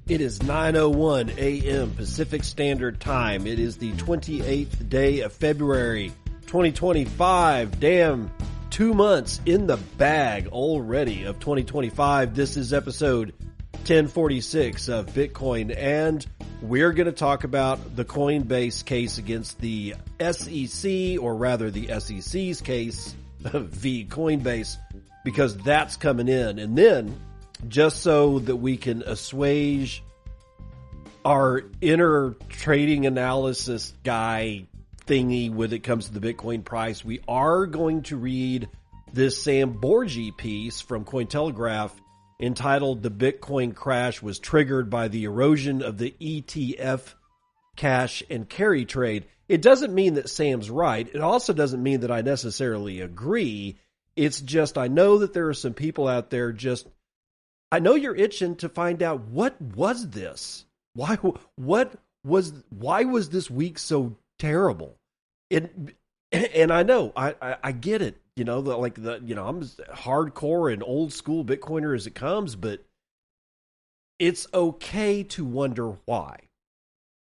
It is 9:01 a.m. Pacific Standard Time. It is the 28th day of February, 2025. Damn, 2 months in the bag already of 2025. This is episode 1046 of Bitcoin, and we're going to talk about the Coinbase case against the SEC, or rather the SEC's case v. Coinbase, because that's coming in. And then, just so that we can assuage our inner trading analysis guy thingy when it comes to the Bitcoin price, we are going to read this Sam Borgie piece from Cointelegraph entitled "The Bitcoin Crash Was Triggered by the Erosion of the ETF Cash and Carry Trade." It doesn't mean that Sam's right. It also doesn't mean that I necessarily agree. It's just I know that there are some people out there I know you're itching to find out, what was this? Why was this week so terrible? And I know, I get it. I'm as hardcore and old school Bitcoiner as it comes, but it's okay to wonder why.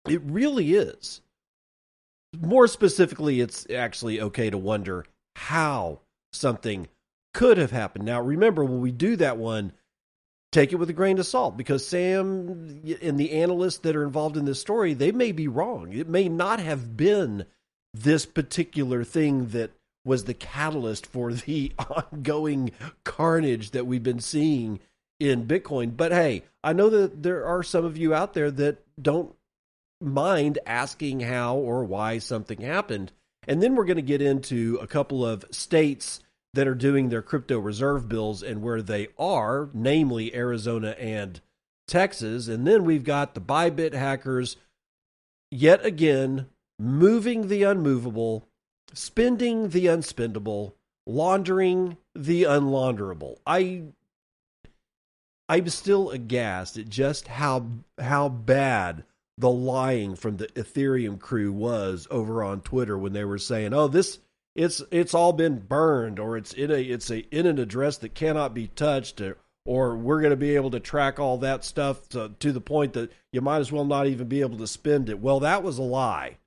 It really is. More specifically, it's actually okay to wonder how something could have happened. Now, remember, when we do that one, take it with a grain of salt, because Sam and the analysts that are involved in this story, they may be wrong. It may not have been this particular thing that was the catalyst for the ongoing carnage that we've been seeing in Bitcoin. But hey, I know that there are some of you out there that don't mind asking how or why something happened. And then we're going to get into a couple of states that are doing their crypto reserve bills and where they are, namely Arizona and Texas. And then we've got the Bybit hackers yet again moving the unmovable, spending the unspendable, laundering the unlaunderable. I'm still aghast at just how bad the lying from the Ethereum crew was over on Twitter when they were saying, "Oh, it's all been burned," or it's in an address that cannot be touched, or we're going to be able to track all that stuff to the point that you might as well not even be able to spend it. Well, that was a lie.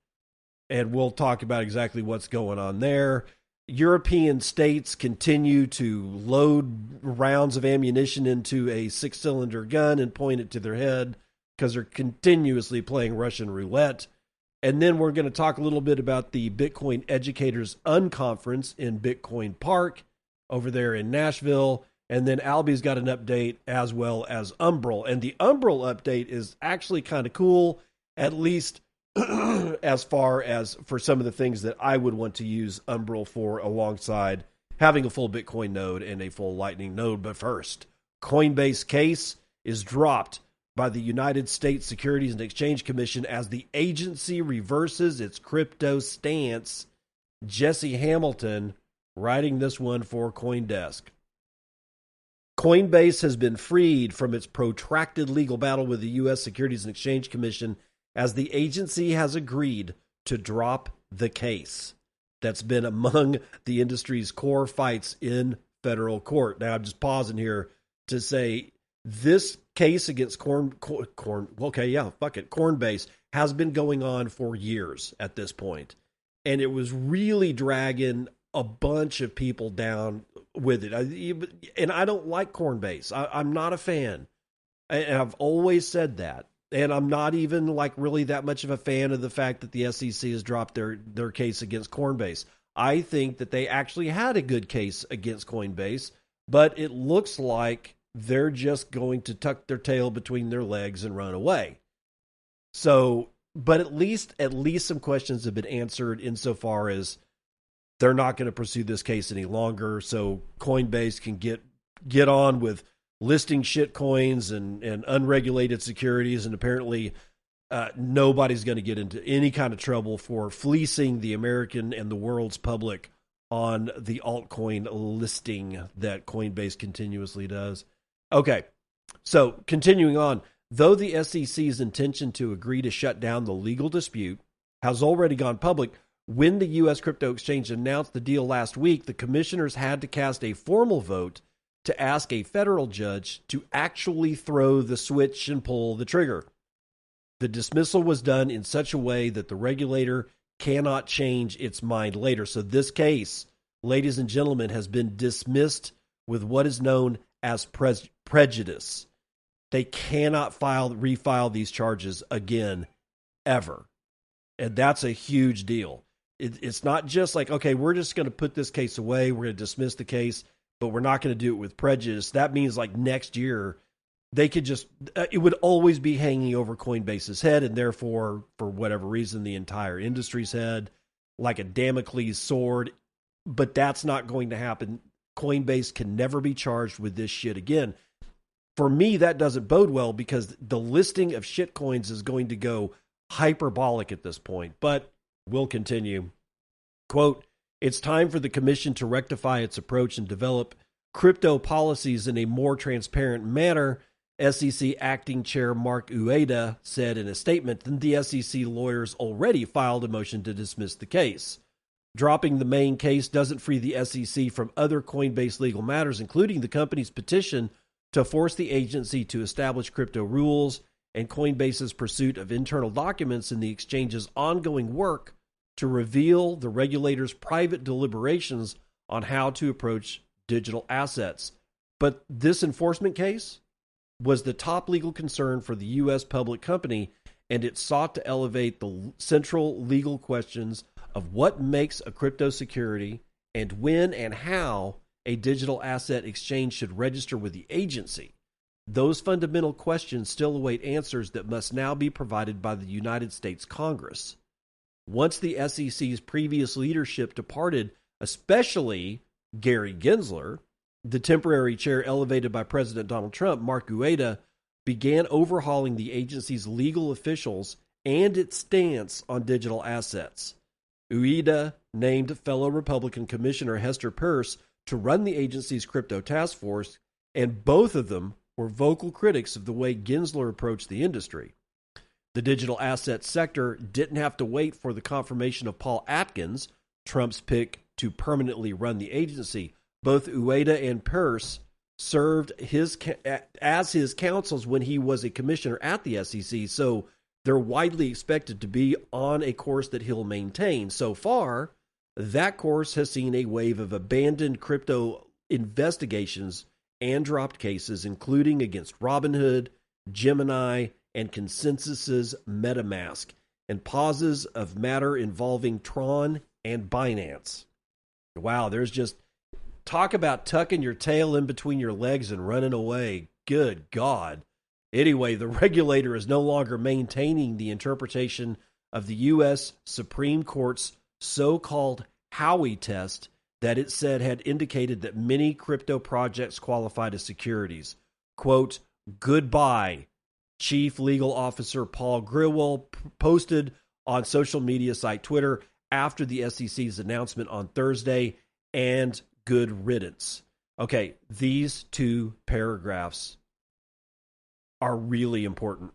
And we'll talk about exactly what's going on there. European states continue to load rounds of ammunition into a 6-cylinder gun and point it to their head because they're continuously playing Russian roulette. And then we're going to talk a little bit about the Bitcoin Educators Unconference in Bitcoin Park over there in Nashville. And then Albie's got an update, as well as Umbrel. And the Umbrel update is actually kind of cool, at least as far as for some of the things that I would want to use Umbrel for, alongside having a full Bitcoin node and a full Lightning node. But first, Coinbase case is dropped by the United States Securities and Exchange Commission as the agency reverses its crypto stance. Jesse Hamilton writing this one for CoinDesk. Coinbase has been freed from its protracted legal battle with the U.S. Securities and Exchange Commission as the agency has agreed to drop the case that's been among the industry's core fights in federal court. Now, I'm just pausing here to say this case against Coinbase has been going on for years at this point, and it was really dragging a bunch of people down with it. And I don't like Coinbase. I'm not a fan. And I've always said that. And I'm not even really that much of a fan of the fact that the SEC has dropped their case against Coinbase. I think that they actually had a good case against Coinbase, but it looks like they're just going to tuck their tail between their legs and run away. So, but at least some questions have been answered insofar as they're not going to pursue this case any longer. So Coinbase can get on with listing shit coins and unregulated securities. And apparently nobody's going to get into any kind of trouble for fleecing the American and the world's public on the altcoin listing that Coinbase continuously does. Okay, so continuing on, though the SEC's intention to agree to shut down the legal dispute has already gone public, when the U.S. Crypto Exchange announced the deal last week, the commissioners had to cast a formal vote to ask a federal judge to actually throw the switch and pull the trigger. The dismissal was done in such a way that the regulator cannot change its mind later. So this case, ladies and gentlemen, has been dismissed with what is known as prejudice. They cannot refile these charges again, ever. And that's a huge deal. It's not just like, okay, we're just going to put this case away, we're going to dismiss the case, but we're not going to do it with prejudice. That means like next year, they could just, it would always be hanging over Coinbase's head, and therefore, for whatever reason, the entire industry's head, like a Damocles sword. But that's not going to happen. Coinbase can never be charged with this shit again. For me, that doesn't bode well, because the listing of shitcoins is going to go hyperbolic at this point. But we'll continue. Quote, "It's time for the commission to rectify its approach and develop crypto policies in a more transparent manner," SEC Acting Chair Mark Ueda said in a statement. Then the SEC lawyers already filed a motion to dismiss the case. Dropping the main case doesn't free the SEC from other Coinbase legal matters, including the company's petition to force the agency to establish crypto rules and Coinbase's pursuit of internal documents in the exchange's ongoing work to reveal the regulator's private deliberations on how to approach digital assets. But this enforcement case was the top legal concern for the U.S. public company, and it sought to elevate the central legal questions of what makes a crypto security and when and how a digital asset exchange should register with the agency. Those fundamental questions still await answers that must now be provided by the United States Congress. Once the SEC's previous leadership departed, especially Gary Gensler, the temporary chair elevated by President Donald Trump, Mark Ueda, began overhauling the agency's legal officials and its stance on digital assets. Ueda named fellow Republican Commissioner Hester Peirce to run the agency's crypto task force, and both of them were vocal critics of the way Gensler approached the industry. The digital asset sector didn't have to wait for the confirmation of Paul Atkins, Trump's pick to permanently run the agency. Both Ueda and Peirce served as his counsels when he was a commissioner at the SEC, so they're widely expected to be on a course that he'll maintain. So far, that course has seen a wave of abandoned crypto investigations and dropped cases, including against Robinhood, Gemini, and Consensus's MetaMask, and pauses of matter involving Tron and Binance. Wow, there's just talk about tucking your tail in between your legs and running away. Good God. Anyway, the regulator is no longer maintaining the interpretation of the U.S. Supreme Court's so-called Howey test that it said had indicated that many crypto projects qualified as securities. Quote, "Goodbye," Chief Legal Officer Paul Grewal posted on social media site Twitter after the SEC's announcement on Thursday, and good riddance. Okay, these two paragraphs are really important.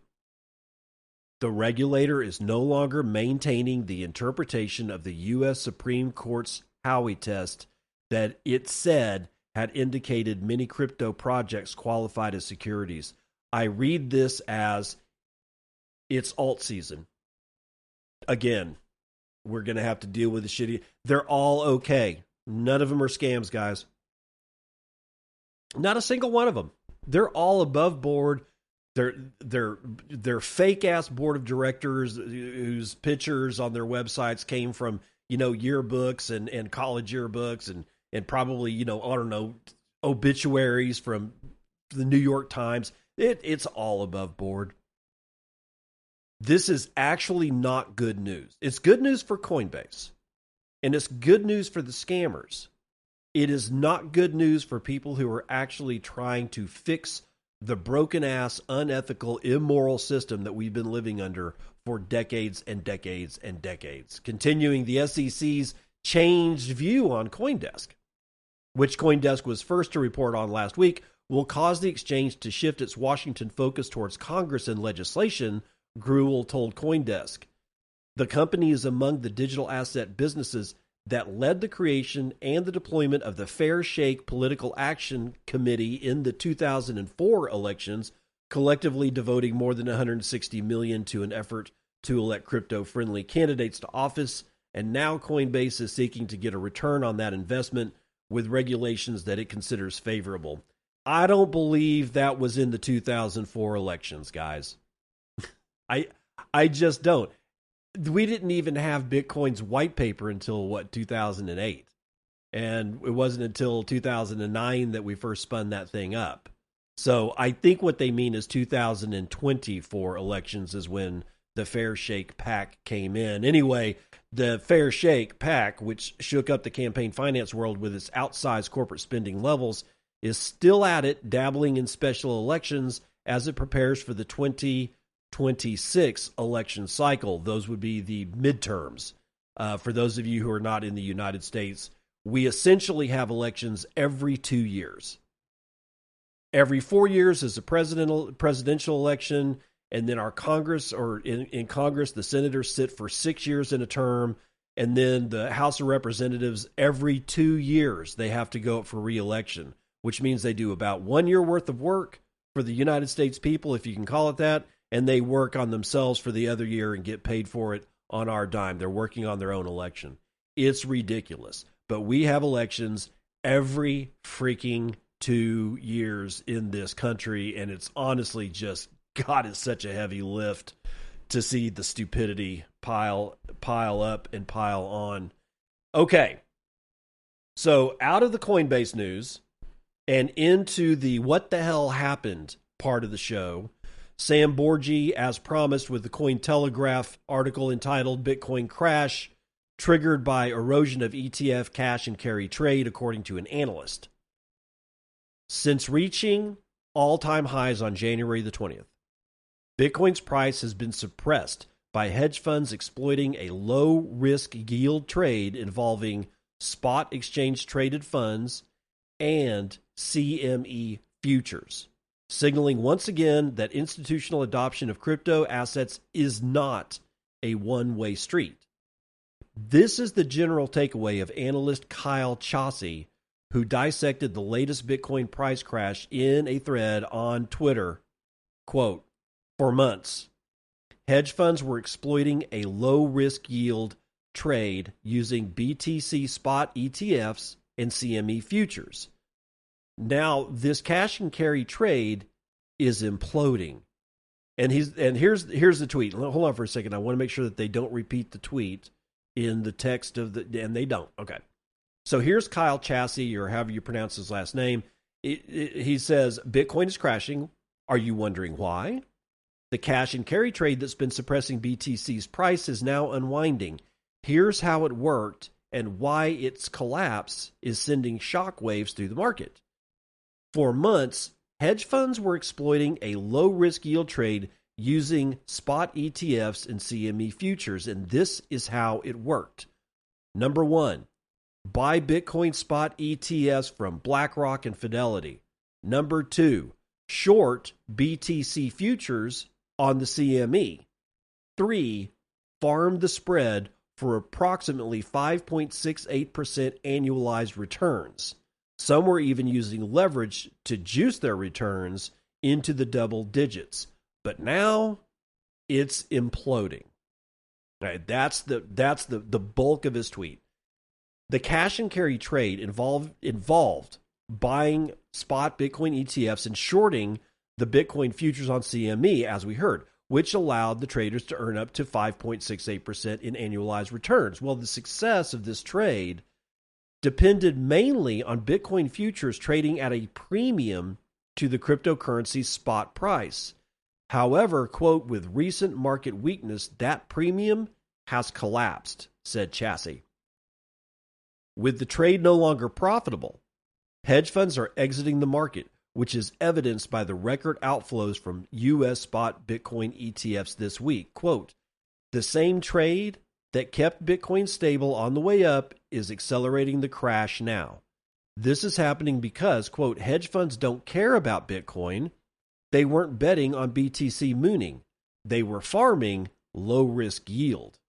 The regulator is no longer maintaining the interpretation of the U.S. Supreme Court's Howey test that it said had indicated many crypto projects qualified as securities. I read this as it's alt season. Again, we're going to have to deal with the shitty. They're all okay. None of them are scams, guys. Not a single one of them. They're all above board. They're fake ass board of directors whose pictures on their websites came from, yearbooks and college yearbooks and probably, I don't know, obituaries from the New York Times. It's all above board. This is actually not good news. It's good news for Coinbase, and it's good news for the scammers. It is not good news for people who are actually trying to fix the broken-ass, unethical, immoral system that we've been living under for decades and decades and decades. Continuing, the SEC's changed view on CoinDesk, which CoinDesk was first to report on last week, will cause the exchange to shift its Washington focus towards Congress and legislation, Grewal told CoinDesk. The company is among the digital asset businesses that led the creation and the deployment of the Fair Shake Political Action Committee in the 2004 elections, collectively devoting more than $160 million to an effort to elect crypto-friendly candidates to office. And now Coinbase is seeking to get a return on that investment with regulations that it considers favorable. I don't believe that was in the 2004 elections, guys. I just don't. We didn't even have Bitcoin's white paper until, 2008. And it wasn't until 2009 that we first spun that thing up. So I think what they mean is 2024 elections is when the Fair Shake PAC came in. Anyway, the Fair Shake PAC, which shook up the campaign finance world with its outsized corporate spending levels, is still at it, dabbling in special elections as it prepares for the 2026 election cycle. Those would be the midterms. For those of you who are not in the United States, we essentially have elections every 2 years. Every 4 years is a presidential election, and then our Congress, or in Congress, the senators sit for 6 years in a term, and then the House of Representatives, every 2 years, they have to go up for re-election, which means they do about 1 year worth of work for the United States people, if you can call it that, and they work on themselves for the other year and get paid for it on our dime. They're working on their own election. It's ridiculous. But we have elections every freaking 2 years in this country, and it's honestly just, God, it's such a heavy lift to see the stupidity pile up and pile on. Okay, so out of the Coinbase news and into the what the hell happened part of the show, Sam Borgi, as promised, with the Cointelegraph article entitled Bitcoin Crash Triggered by Erosion of ETF Cash and Carry Trade, according to an analyst. Since reaching all-time highs on January the 20th, Bitcoin's price has been suppressed by hedge funds exploiting a low-risk yield trade involving spot exchange-traded funds and CME futures, signaling once again that institutional adoption of crypto assets is not a one-way street. This is the general takeaway of analyst Kyle Chauncey, who dissected the latest Bitcoin price crash in a thread on Twitter. Quote, "For months, hedge funds were exploiting a low-risk yield trade using BTC spot ETFs and CME futures. Now, this cash and carry trade is imploding." And here's the tweet. Hold on for a second. I want to make sure that they don't repeat the tweet in the text of the, and they don't. Okay. So here's Kyle Chauncey, or however you pronounce his last name. He says, Bitcoin is crashing. Are you wondering why? The cash and carry trade that's been suppressing BTC's price is now unwinding. Here's how it worked and why its collapse is sending shockwaves through the market. For months, hedge funds were exploiting a low-risk yield trade using spot ETFs and CME futures, and this is how it worked. Number one, buy Bitcoin spot ETFs from BlackRock and Fidelity. Number two, short BTC futures on the CME. 3, farm the spread for approximately 5.68% annualized returns. Some were even using leverage to juice their returns into the double digits. But now it's imploding. All right, that's the bulk of his tweet. The cash and carry trade involved buying spot Bitcoin ETFs and shorting the Bitcoin futures on CME, as we heard, which allowed the traders to earn up to 5.68% in annualized returns. Well, the success of this trade depended mainly on Bitcoin futures trading at a premium to the cryptocurrency's spot price. However, quote, with recent market weakness, that premium has collapsed, said Chauncey. With the trade no longer profitable, hedge funds are exiting the market, which is evidenced by the record outflows from U.S. spot Bitcoin ETFs this week. Quote, the same trade that kept Bitcoin stable on the way up is accelerating the crash now. This is happening because, quote, hedge funds don't care about Bitcoin. They weren't betting on BTC mooning. They were farming low-risk yield.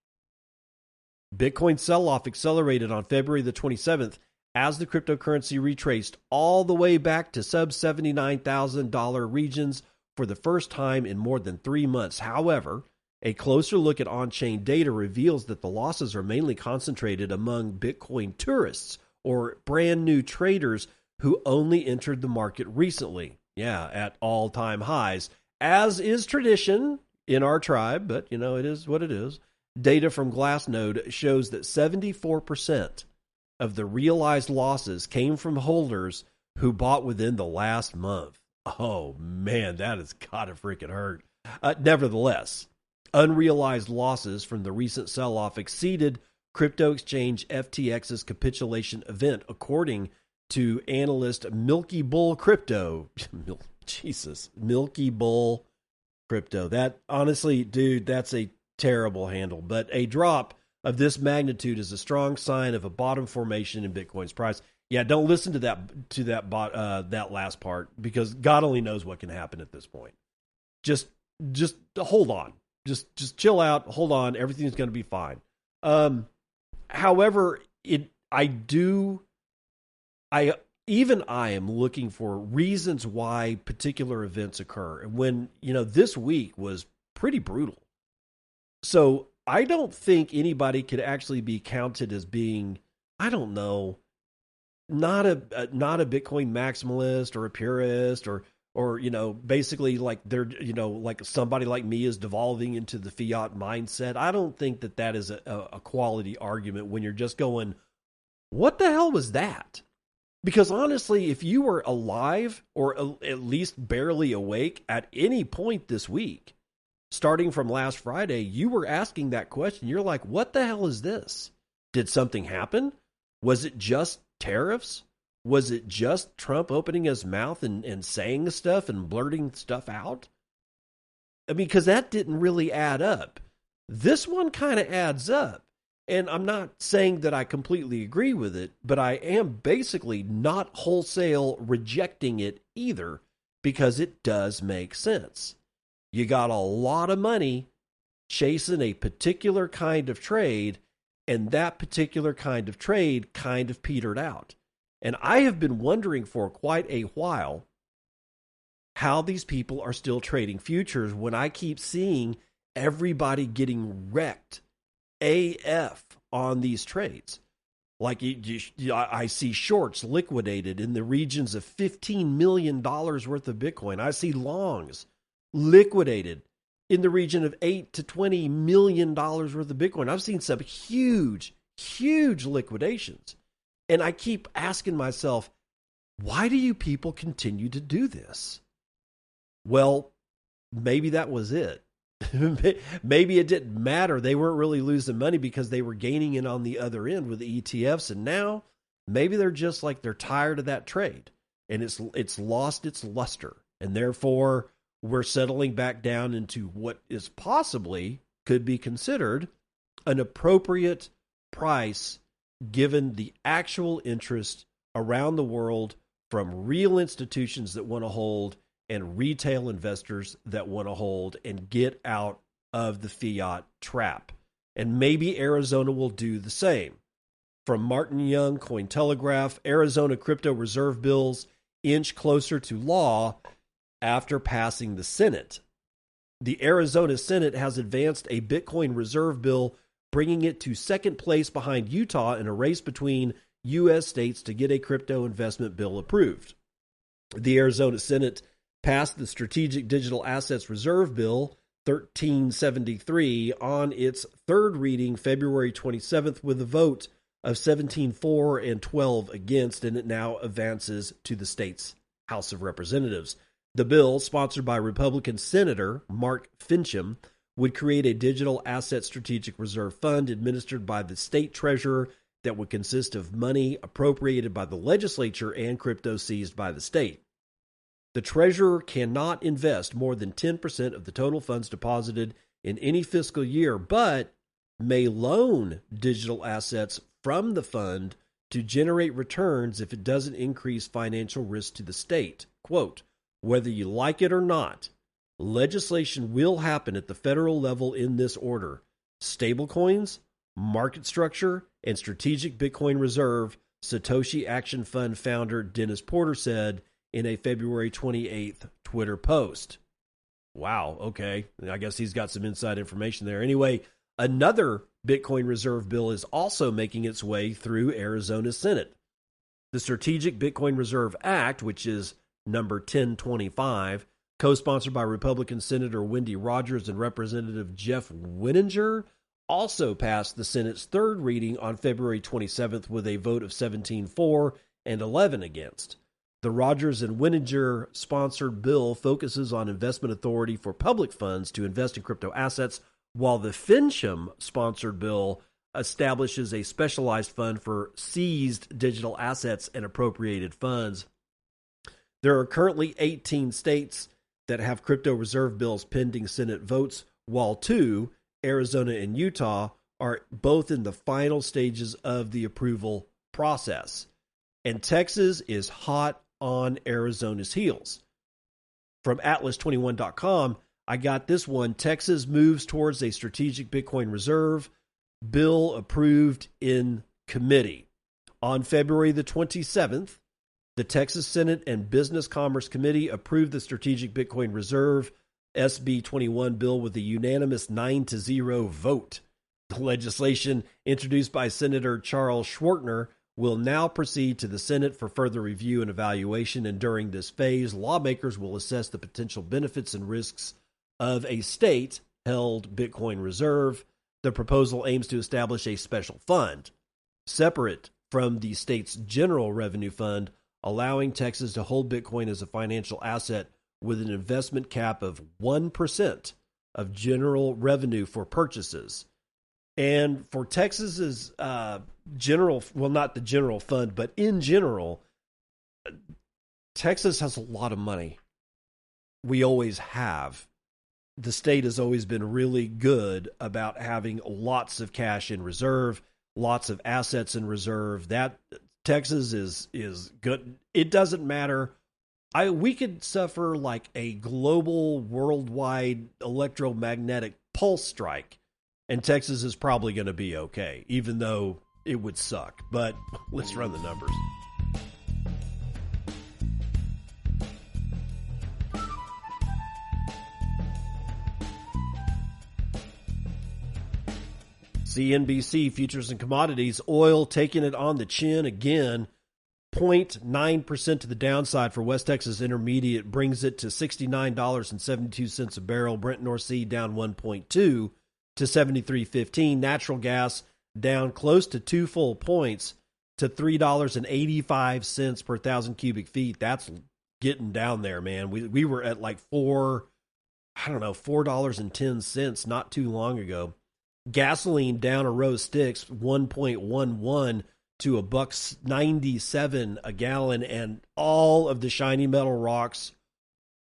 Bitcoin sell-off accelerated on February the 27th as the cryptocurrency retraced all the way back to sub $79,000 regions for the first time in more than 3 months. However, a closer look at on-chain data reveals that the losses are mainly concentrated among Bitcoin tourists or brand new traders who only entered the market recently. Yeah, at all-time highs, as is tradition in our tribe, but it is what it is. Data from Glassnode shows that 74% of the realized losses came from holders who bought within the last month. Oh, man, that has got to freaking hurt. Nevertheless, unrealized losses from the recent sell-off exceeded crypto exchange FTX's capitulation event, according to analyst Milky Bull Crypto. Milky Bull Crypto. That, honestly, dude, that's a terrible handle. But a drop of this magnitude is a strong sign of a bottom formation in Bitcoin's price. Yeah, don't listen to that last part, because God only knows what can happen at this point. Just hold on. Just chill out. Hold on. Everything's going to be fine. However, I am looking for reasons why particular events occur. And when, this week was pretty brutal. So I don't think anybody could actually be counted as being, I don't know, not a Bitcoin maximalist or a purist or basically like they're, like somebody like me is devolving into the fiat mindset. I don't think that is a quality argument when you're just going, what the hell was that? Because honestly, if you were alive or at least barely awake at any point this week, starting from last Friday, you were asking that question. You're like, what the hell is this? Did something happen? Was it just tariffs? Was it just Trump opening his mouth and saying stuff and blurting stuff out? I mean, because that didn't really add up. This one kind of adds up. And I'm not saying that I completely agree with it, but I am basically not wholesale rejecting it either, because it does make sense. You got a lot of money chasing a particular kind of trade, and that particular kind of trade kind of petered out. And I have been wondering for quite a while how these people are still trading futures when I keep seeing everybody getting wrecked AF on these trades. Like I see shorts liquidated in the regions of $15 million worth of Bitcoin. I see longs liquidated in the region of $8 to $20 million worth of Bitcoin. I've seen some huge liquidations. And I keep asking myself, why do you people continue to do this? Well, maybe that was it. Maybe it didn't matter. They weren't really losing money because they were gaining it on the other end with the ETFs. And now maybe they're just like, they're tired of that trade and it's lost its luster. And therefore we're settling back down into what is possibly could be considered an appropriate price given the actual interest around the world from real institutions that want to hold and retail investors that want to hold and get out of the fiat trap. And maybe Arizona will do the same. From Martin Young, Cointelegraph, Arizona crypto reserve bills inch closer to law after passing the Senate. The Arizona Senate has advanced a Bitcoin reserve bill, bringing it to second place behind Utah in a race between U.S. states to get a crypto investment bill approved. The Arizona Senate passed the Strategic Digital Assets Reserve Bill 1373 on its third reading February 27th with a vote of 17-4 and 12 against, and it now advances to the state's House of Representatives. The bill, sponsored by Republican Senator Mark Finchem, would create a digital asset strategic reserve fund administered by the state treasurer that would consist of money appropriated by the legislature and crypto seized by the state. The treasurer cannot invest more than 10% of the total funds deposited in any fiscal year, but may loan digital assets from the fund to generate returns if it doesn't increase financial risk to the state. Quote, whether you like it or not, legislation will happen at the federal level in this order. Stablecoins, market structure, and strategic Bitcoin reserve, Satoshi Action Fund founder Dennis Porter said in a February 28th Twitter post. Wow, okay. I guess he's got some inside information there. Anyway, another Bitcoin reserve bill is also making its way through Arizona's Senate. The Strategic Bitcoin Reserve Act, which is number 1025, co-sponsored by Republican Senator Wendy Rogers and Representative Jeff Winninger, also passed the Senate's third reading on February 27th with a vote of 17 for and 11 against. The Rogers and Winninger-sponsored bill focuses on investment authority for public funds to invest in crypto assets, while the Fincham-sponsored bill establishes a specialized fund for seized digital assets and appropriated funds. There are currently 18 states that have crypto reserve bills pending Senate votes, while 2, Arizona and Utah, are both in the final stages of the approval process. And Texas is hot on Arizona's heels. From Atlas21.com, I got this one. Texas moves towards a strategic Bitcoin reserve bill approved in committee. On February the 27th, the Texas Senate and Business Commerce Committee approved the Strategic Bitcoin Reserve SB 21 bill with a unanimous 9-0 vote. The legislation, introduced by Senator Charles Schwartner, will now proceed to the Senate for further review and evaluation, and during this phase, lawmakers will assess the potential benefits and risks of a state-held Bitcoin reserve. The proposal aims to establish a special fund, separate from the state's general revenue fund, allowing Texas to hold Bitcoin as a financial asset with an investment cap of 1% of general revenue for purchases. And for Texas's general, well, not the general fund, but in general, Texas has a lot of money. We always have. The state has always been really good about having lots of cash in reserve, lots of assets in reserve. That Texas is good. It doesn't matter. We could suffer like a global, worldwide electromagnetic pulse strike, and Texas is probably going to be okay, even though it would suck. But let's run the numbers. CNBC Futures and Commodities, oil taking it on the chin again. 0.9% to the downside for West Texas Intermediate brings it to $69.72 a barrel. Brent North Sea down 1.2 to 73.15. Natural gas down close to 2 full points to $3.85 per thousand cubic feet. That's getting down there, man. We were at like $4.10 not too long ago. Gasoline down a row of sticks, 1.11 to $1.97 a gallon, and all of the shiny metal rocks,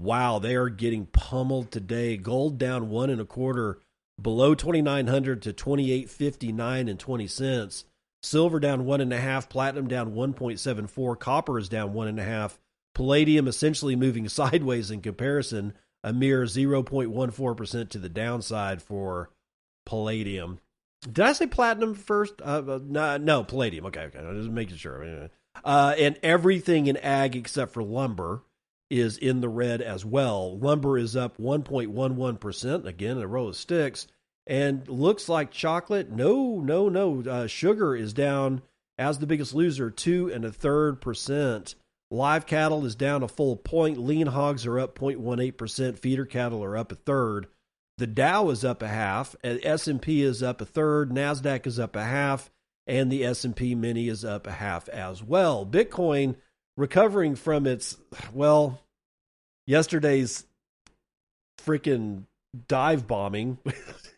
wow, they are getting pummeled today. Gold down 1 1/4, below 2,900 to 28.59 and 20 cents. Silver down 1.5, platinum down 1.74, copper is down 1.5. Palladium essentially moving sideways in comparison, a mere 0.14% to the downside for palladium. Did I say platinum first? No, palladium. Okay. I'm just making sure. And everything in ag except for lumber is in the red as well. Lumber is up 1.11%. Again, a row of sticks. And looks like chocolate. No. Sugar is down as the biggest loser, 2 1/3%. Live cattle is down a full point. Lean hogs are up 0.18%. Feeder cattle are up 1/3. The Dow is up 0.5, S&P is up 1/3, NASDAQ is up 0.5, and the S&P Mini is up 0.5 as well. Bitcoin recovering from its, yesterday's freaking dive bombing.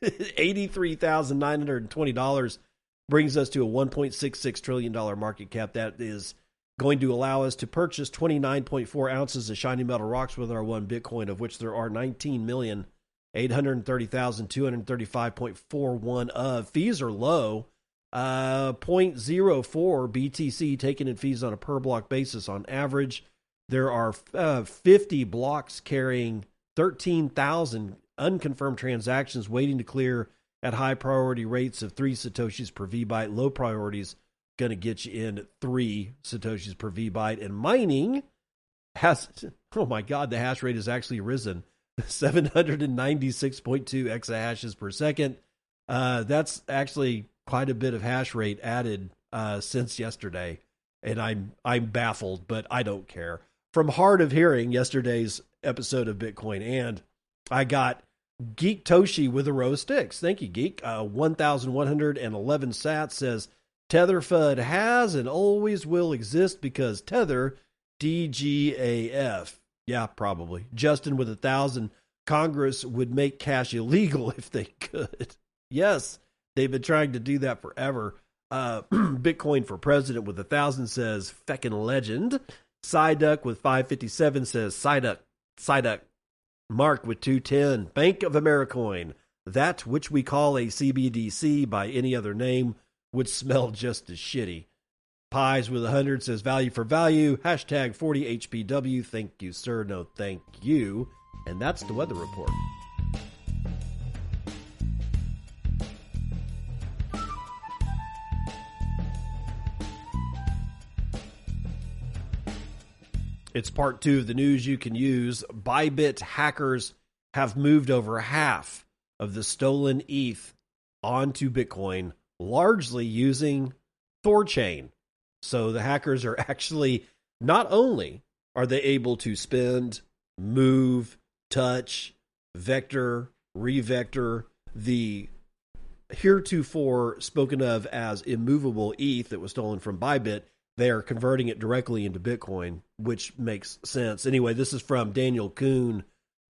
$83,920 brings us to a $1.66 trillion market cap. That is going to allow us to purchase 29.4 ounces of shiny metal rocks with our one Bitcoin, of which there are 19,830,235.41 of. Fees are low. 0.04 BTC taken in fees on a per block basis on average. There are 50 blocks carrying 13,000 unconfirmed transactions waiting to clear at high priority rates of 3 Satoshis per VByte. Low priorities going to get you in 3 Satoshis per VByte. And mining has, oh my God, the hash rate has actually risen 796.2 exahashes per second. That's actually quite a bit of hash rate added since yesterday. And I'm baffled, but I don't care. From hard of hearing yesterday's episode of Bitcoin, and I got Geek Toshi with a row of sticks. Thank you, Geek. 1,111 sats says, Tether FUD has and always will exist because Tether DGAF. Yeah, probably. Justin with 1,000. Congress would make cash illegal if they could. Yes, they've been trying to do that forever. Bitcoin for president with 1,000 says, feckin' legend. Psyduck with 557 says, Psyduck. Mark with 210. Bank of Americoin. That which we call a CBDC by any other name would smell just as shitty. Pies with 100 says, value for value. Hashtag 40HPW. Thank you, sir. No, thank you. And that's the weather report. It's part 2 of the news you can use. Bybit hackers have moved over half of the stolen ETH onto Bitcoin, largely using Thorchain. So the hackers are actually, not only are they able to spend, move, touch, vector, revector, the heretofore spoken of as immovable ETH that was stolen from Bybit, they are converting it directly into Bitcoin, which makes sense. Anyway, this is from Daniel Kuhn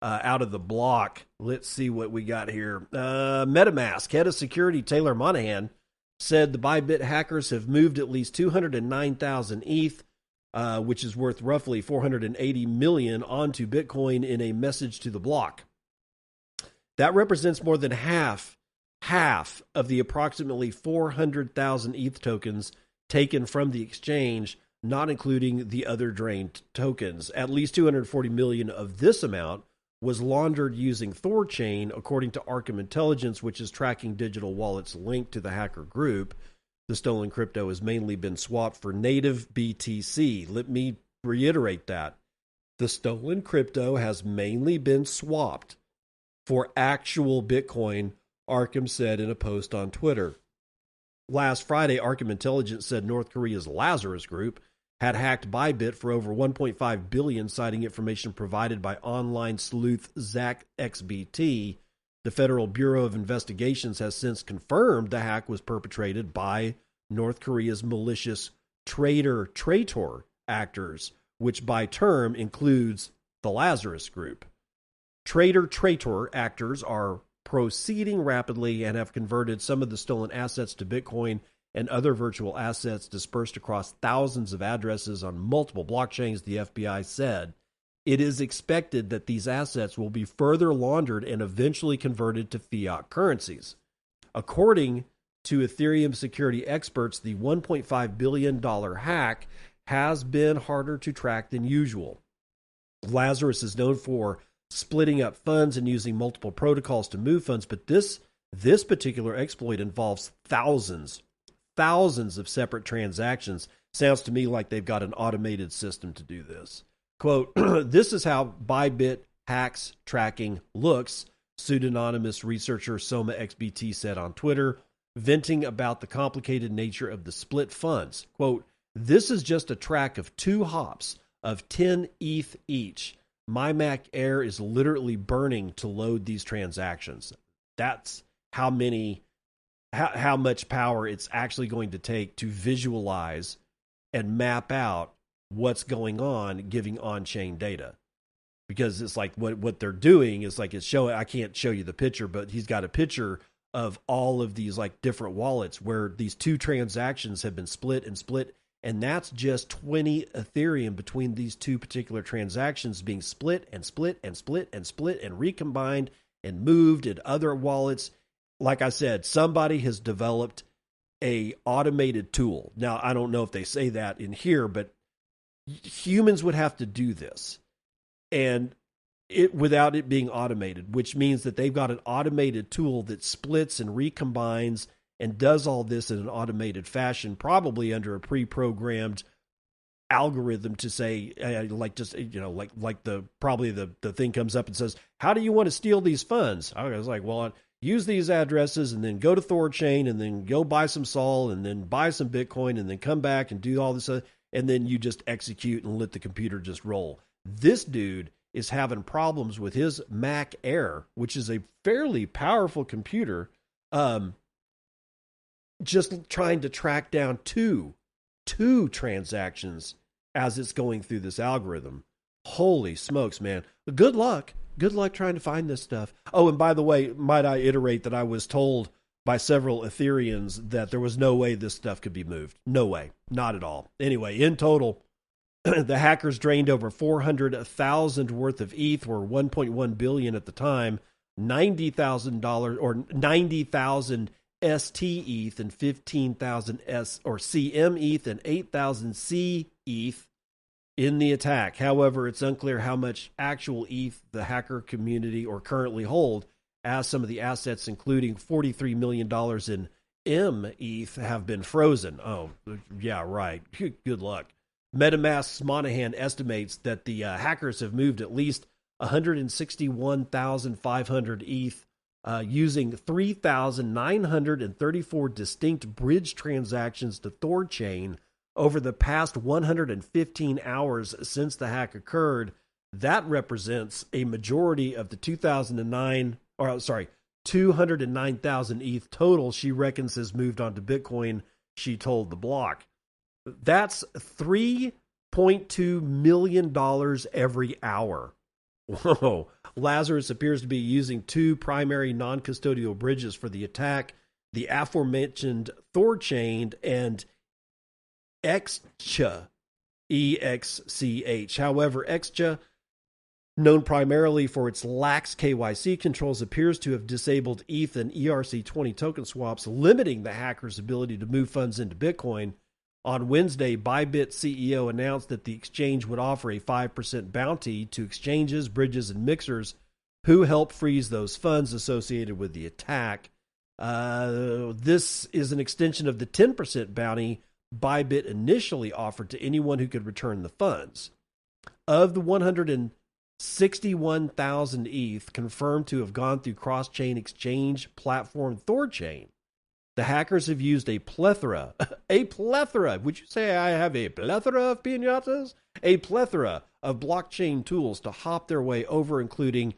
out of the block. Let's see what we got here. MetaMask head of security Taylor Monahan said the Bybit hackers have moved at least 209,000 ETH, which is worth roughly 480 million, onto Bitcoin in a message to the block. That represents more than half of the approximately 400,000 ETH tokens taken from the exchange, not including the other drained tokens. At least 240 million of this amount was laundered using Thorchain, according to Arkham Intelligence, which is tracking digital wallets linked to the hacker group. The stolen crypto has mainly been swapped for native BTC. Let me reiterate that. The stolen crypto has mainly been swapped for actual Bitcoin, Arkham said in a post on Twitter. Last Friday, Arkham Intelligence said North Korea's Lazarus Group had hacked Bybit for over $1.5 billion, citing information provided by online sleuth ZachXBT. The Federal Bureau of Investigations has since confirmed the hack was perpetrated by North Korea's malicious traitor actors, which by term includes the Lazarus Group. Traitor actors are proceeding rapidly and have converted some of the stolen assets to Bitcoin and other virtual assets dispersed across thousands of addresses on multiple blockchains, the FBI said. It is expected that these assets will be further laundered and eventually converted to fiat currencies. According to Ethereum security experts, the $1.5 billion hack has been harder to track than usual. Lazarus is known for splitting up funds and using multiple protocols to move funds, but this particular exploit involves thousands of separate transactions. Sounds to me like they've got an automated system to do this. Quote, this is how Bybit hacks tracking looks, pseudonymous researcher Soma XBT said on Twitter, venting about the complicated nature of the split funds. Quote, this is just a track of 2 hops of 10 ETH each. My Mac Air is literally burning to load these transactions. That's how much power it's actually going to take to visualize and map out what's going on, giving on-chain data. Because it's like what they're doing is like it's showing, I can't show you the picture, but he's got a picture of all of these like different wallets where these 2 transactions have been split, and that's just 20 Ethereum between these 2 particular transactions being split and recombined and moved in other wallets. Like I said, somebody has developed a automated tool. Now, I don't know if they say that in here, but humans would have to do this. And without it being automated, which means that they've got an automated tool that splits and recombines and does all this in an automated fashion, probably under a pre-programmed algorithm to say, like the thing comes up and says, how do you want to steal these funds? I was like, well, use these addresses and then go to ThorChain and then go buy some Sol and then buy some Bitcoin and then come back and do all this, and then you just execute and let the computer just roll. This dude is having problems with his Mac Air, which is a fairly powerful computer, just trying to track down two transactions as it's going through this algorithm. Holy smokes, man. Good luck. Good luck trying to find this stuff. Oh, and by the way, might I iterate that I was told by several Ethereans that there was no way this stuff could be moved. No way. Not at all. Anyway, in total, the hackers drained over 400,000 worth of ETH, or 1.1 billion at the time, $90,000 or 90,000 ST ETH and 15,000 S or CM ETH and 8,000 C ETH in the attack. However, it's unclear how much actual ETH the hacker community or currently hold, as some of the assets, including $43 million in M ETH, have been frozen. Oh, yeah, right. Good luck. MetaMask's Monahan estimates that the hackers have moved at least 161,500 ETH using 3,934 distinct bridge transactions to ThorChain over the past 115 hours since the hack occurred. That represents a majority of the 209,000 ETH total she reckons has moved on to Bitcoin, she told the block. That's $3.2 million every hour. Whoa. Lazarus appears to be using two primary non-custodial bridges for the attack, the aforementioned ThorChain and Excha, EXCH. However, Excha, known primarily for its lax KYC controls, appears to have disabled ETH and ERC20 token swaps, limiting the hackers' ability to move funds into Bitcoin. On Wednesday, Bybit CEO announced that the exchange would offer a 5% bounty to exchanges, bridges, and mixers who help freeze those funds associated with the attack. This is an extension of the 10% bounty Bybit initially offered to anyone who could return the funds. Of the 161,000 ETH confirmed to have gone through cross-chain exchange platform ThorChain, the hackers have used a plethora, would you say I have a plethora of piñatas? A plethora of blockchain tools to hop their way over, including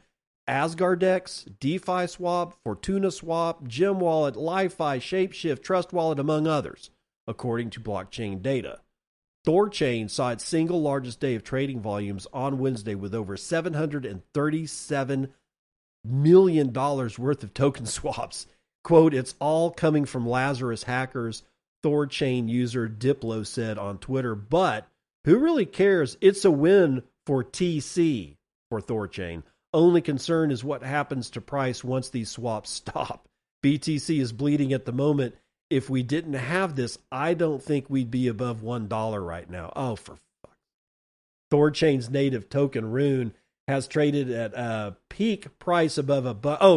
Asgardex, DeFi Swap, Fortuna Swap, Gem Wallet, LiFi, Shapeshift, Trust Wallet, among others, according to blockchain data. ThorChain saw its single largest day of trading volumes on Wednesday with over $737 million worth of token swaps. Quote, it's all coming from Lazarus hackers, ThorChain user Diplo said on Twitter. But who really cares? It's a win for TC, for ThorChain. Only concern is what happens to price once these swaps stop. BTC is bleeding at the moment. If we didn't have this, I don't think we'd be above $1 right now. Oh, for fuck. ThorChain's native token Rune has traded at a peak price above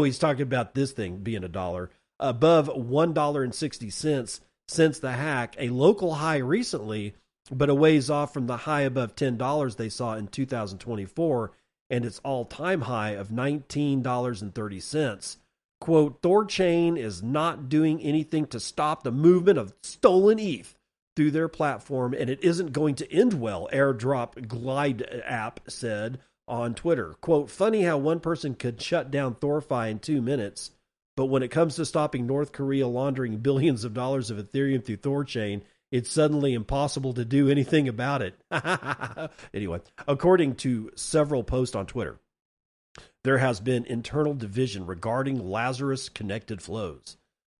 he's talking about this thing being $1, above $1.60 since the hack, a local high recently, but a ways off from the high above $10 they saw in 2024 and its all-time high of $19.30. Quote, ThorChain is not doing anything to stop the movement of stolen ETH through their platform, and it isn't going to end well, Airdrop Glide app said on Twitter. Quote, funny how one person could shut down ThorFi in 2 minutes, but when it comes to stopping North Korea laundering billions of dollars of Ethereum through ThorChain, it's suddenly impossible to do anything about it. Anyway, according to several posts on Twitter, there has been internal division regarding Lazarus connected flows.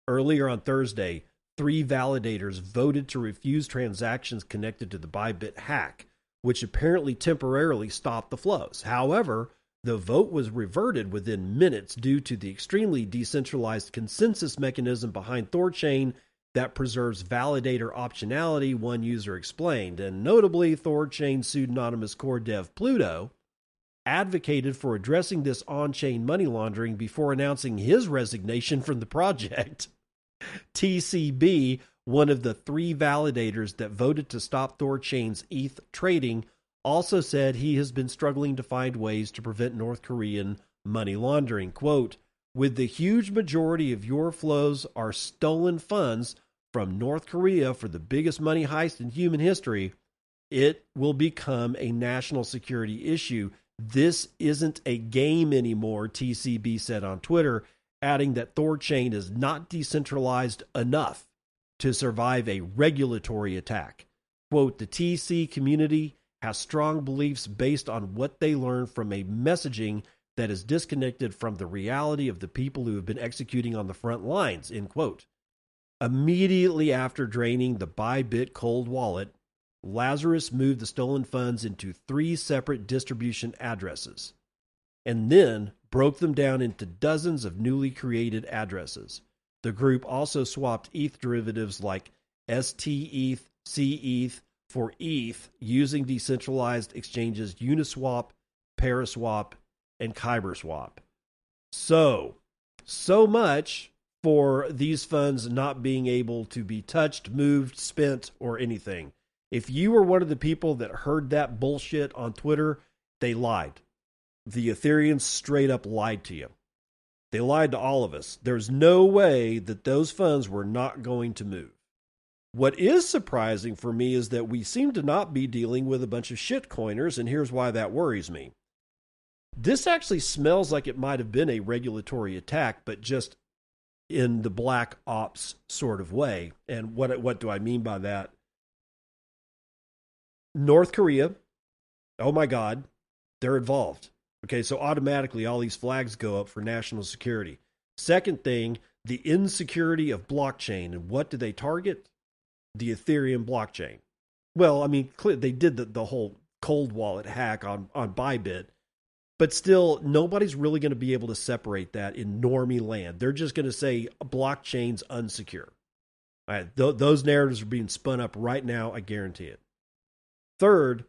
Earlier on Thursday, 3 validators voted to refuse transactions connected to the Bybit hack, which apparently temporarily stopped the flows. However, the vote was reverted within minutes due to the extremely decentralized consensus mechanism behind ThorChain that preserves validator optionality, one user explained. And notably, ThorChain pseudonymous core dev Pluto advocated for addressing this on-chain money laundering before announcing his resignation from the project. TCB, one of the 3 validators that voted to stop Thorchain's ETH trading, also said he has been struggling to find ways to prevent North Korean money laundering. Quote, with the huge majority of your flows are stolen funds from North Korea for the biggest money heist in human history, it will become a national security issue. This isn't a game anymore, TCB said on Twitter, adding that Thorchain is not decentralized enough to survive a regulatory attack. Quote, the TC community has strong beliefs based on what they learned from a messaging that is disconnected from the reality of the people who have been executing on the front lines, end quote. Immediately after draining the Bybit cold wallet, Lazarus moved the stolen funds into 3 separate distribution addresses and then broke them down into dozens of newly created addresses. The group also swapped ETH derivatives like STETH, CETH for ETH using decentralized exchanges Uniswap, Paraswap, and Kyberswap. So much for these funds not being able to be touched, moved, spent, or anything. If you were one of the people that heard that bullshit on Twitter, they lied. The Ethereans straight up lied to you. They lied to all of us. There's no way that those funds were not going to move. What is surprising for me is that we seem to not be dealing with a bunch of shitcoiners, and here's why that worries me. This actually smells like it might have been a regulatory attack, but just in the black ops sort of way. And what do I mean by that? North Korea, oh my God, they're involved. Okay, so automatically all these flags go up for national security. Second thing, the insecurity of blockchain. And what do they target? The Ethereum blockchain. Well, I mean, they did the whole cold wallet hack on Bybit, but still, nobody's really going to be able to separate that in normie land. They're just going to say blockchain's unsecure. All right, those narratives are being spun up right now, I guarantee it. Third,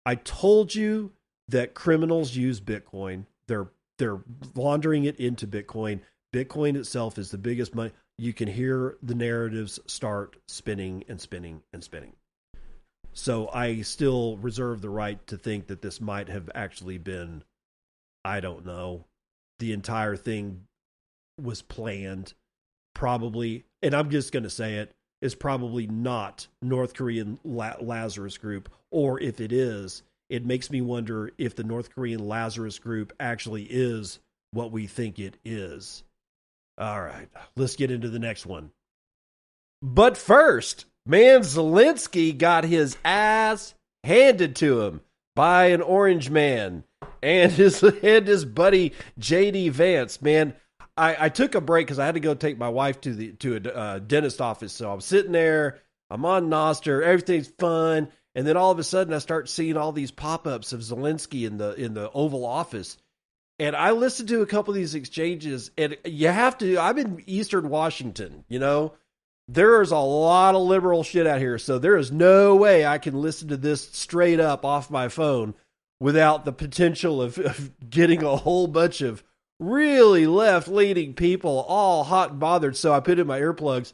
I told you that criminals use Bitcoin. They're laundering it into Bitcoin. Bitcoin itself is the biggest money. You can hear the narratives start spinning and spinning and spinning. So I still reserve the right to think that this might have actually been, I don't know, the entire thing was planned. Probably, and I'm just going to say it, is probably not North Korean Lazarus Group, or if it is, it makes me wonder if the North Korean Lazarus Group actually is what we think it is. All right, let's get into the next one. But first, man, Zelensky got his ass handed to him by an orange man and his buddy JD Vance. Man, I took a break because I had to go take my wife to a dentist office. So I'm sitting there, I'm on nostr, everything's fun, and then all of a sudden I start seeing all these pop-ups of Zelensky in the Oval Office. And I listened to a couple of these exchanges, and you have to. I'm in Eastern Washington, you know. There's a lot of liberal shit out here, so there is no way I can listen to this straight up off my phone without the potential of getting a whole bunch of really left-leaning people all hot and bothered. So I put in my earplugs.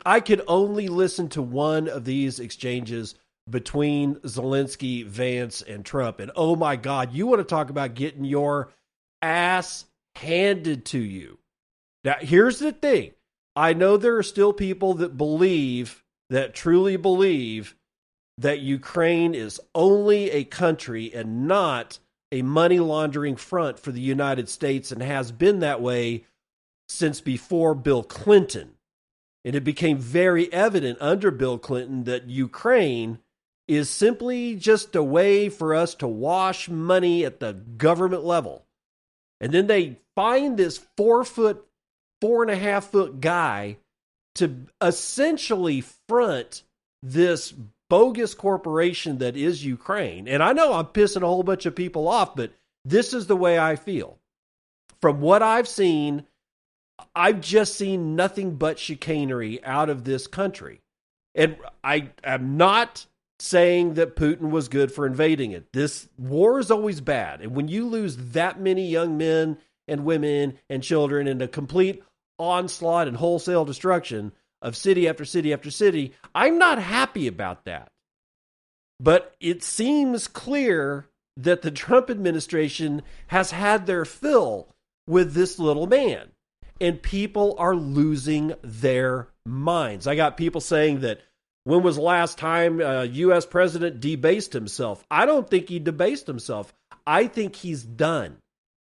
I could only listen to one of these exchanges between Zelensky, Vance, and Trump. And oh my God, you want to talk about getting your ass handed to you. Now, here's the thing. I know there are still people that truly believe that Ukraine is only a country and not a money laundering front for the United States, and has been that way since before Bill Clinton. And it became very evident under Bill Clinton that Ukraine is simply just a way for us to wash money at the government level. And then they find this 4.5 foot guy to essentially front this bogus corporation that is Ukraine. And I know I'm pissing a whole bunch of people off, but this is the way I feel. From what I've seen, I've just seen nothing but chicanery out of this country. And I am not saying that Putin was good for invading it. This war is always bad. And when you lose that many young men and women and children in a complete onslaught and wholesale destruction of city after city after city, I'm not happy about that. But it seems clear that the Trump administration has had their fill with this little man. And people are losing their minds. I got people saying that, when was the last time a U.S. president debased himself? I don't think he debased himself. I think he's done.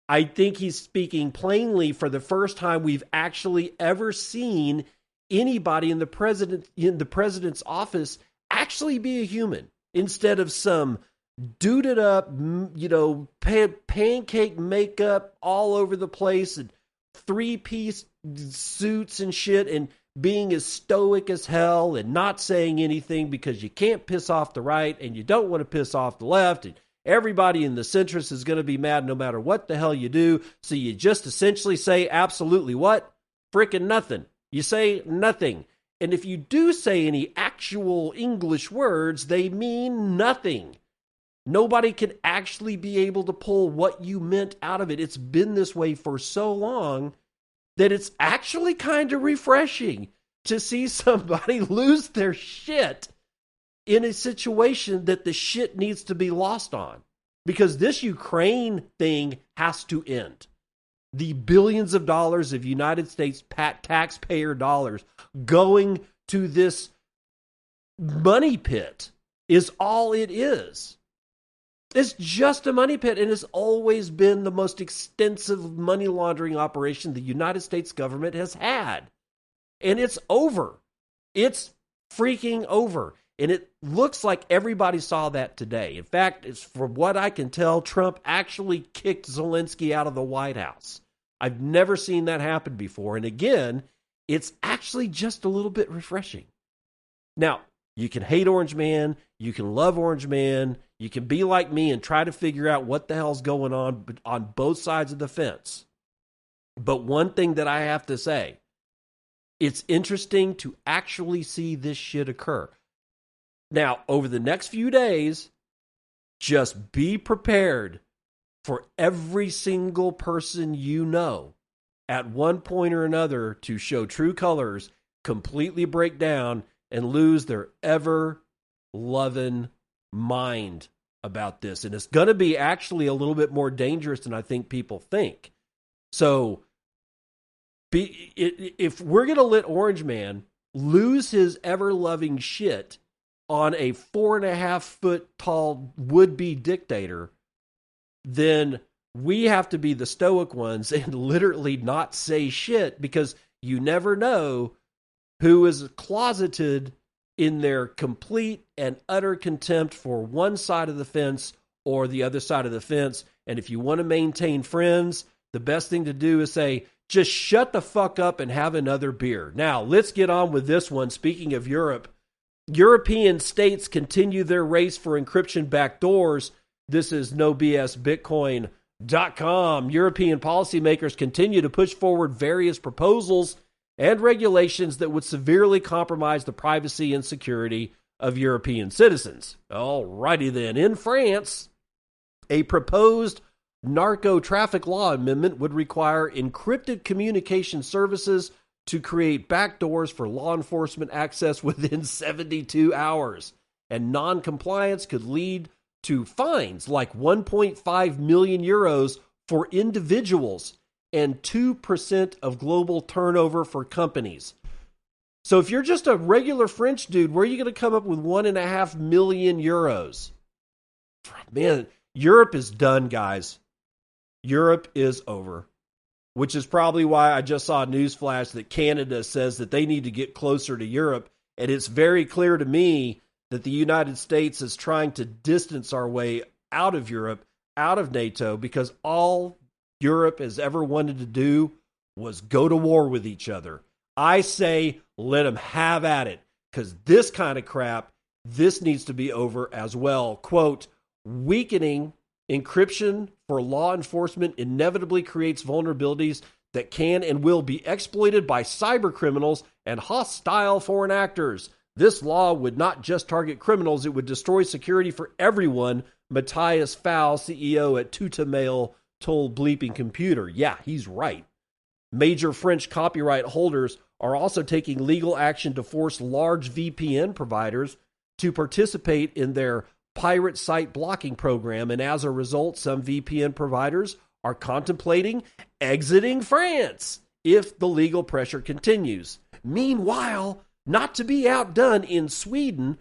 I think he's speaking plainly for the first time we've actually ever seen anybody in the president's office actually be a human, instead of some duded up, pancake makeup all over the place and 3-piece suits and shit, and being as stoic as hell and not saying anything because you can't piss off the right and you don't want to piss off the left, and everybody in the centrist is going to be mad no matter what the hell you do. So you just essentially say absolutely what? Freaking nothing. You say nothing. And if you do say any actual English words, they mean nothing. Nobody can actually be able to pull what you meant out of it. It's been this way for so long that it's actually kind of refreshing to see somebody lose their shit in a situation that the shit needs to be lost on. Because this Ukraine thing has to end. The billions of dollars of United States taxpayer dollars going to this money pit is all it is. It's just a money pit, and it's always been the most extensive money laundering operation the United States government has had. And it's over. It's freaking over. And it looks like everybody saw that today. In fact, it's, from what I can tell, Trump actually kicked Zelensky out of the White House. I've never seen that happen before. And again, it's actually just a little bit refreshing. Now, you can hate Orange Man. You can love Orange Man. You can be like me and try to figure out what the hell's going on both sides of the fence. But one thing that I have to say, it's interesting to actually see this shit occur. Now, over the next few days, just be prepared for every single person you know at one point or another to show true colors, completely break down, and lose their ever-loving mind about this. And it's going to be actually a little bit more dangerous than I think people think. So if we're going to let Orange Man lose his ever-loving shit on a 4.5-foot tall would-be dictator, then we have to be the stoic ones and literally not say shit, because you never know who is closeted in their complete and utter contempt for one side of the fence or the other side of the fence. And if you want to maintain friends, the best thing to do is say, just shut the fuck up and have another beer. Now, let's get on with this one. Speaking of Europe, European states continue their race for encryption backdoors. This is NoBSBitcoin.com. European policymakers continue to push forward various proposals and regulations that would severely compromise the privacy and security of European citizens. Alrighty then. In France, a proposed narco-traffic law amendment would require encrypted communication services to create backdoors for law enforcement access within 72 hours. And non-compliance could lead to fines like 1.5 million euros for individuals and 2% of global turnover for companies. So if you're just a regular French dude, where are you going to come up with 1.5 million euros? Man, Europe is done, guys. Europe is over. Which is probably why I just saw a news flash that Canada says that they need to get closer to Europe. And it's very clear to me that the United States is trying to distance our way out of Europe, out of NATO, because all Europe has ever wanted to do was go to war with each other. I say, let them have at it, because this kind of crap, this needs to be over as well. Quote, weakening encryption for law enforcement inevitably creates vulnerabilities that can and will be exploited by cyber criminals and hostile foreign actors. This law would not just target criminals, it would destroy security for everyone, Matthias Fowl, CEO at Tutamail, told Bleeping Computer. Yeah, he's right. Major French copyright holders are also taking legal action to force large VPN providers to participate in their pirate site blocking program, and as a result, some VPN providers are contemplating exiting France if the legal pressure continues. Meanwhile, not to be outdone, in Sweden,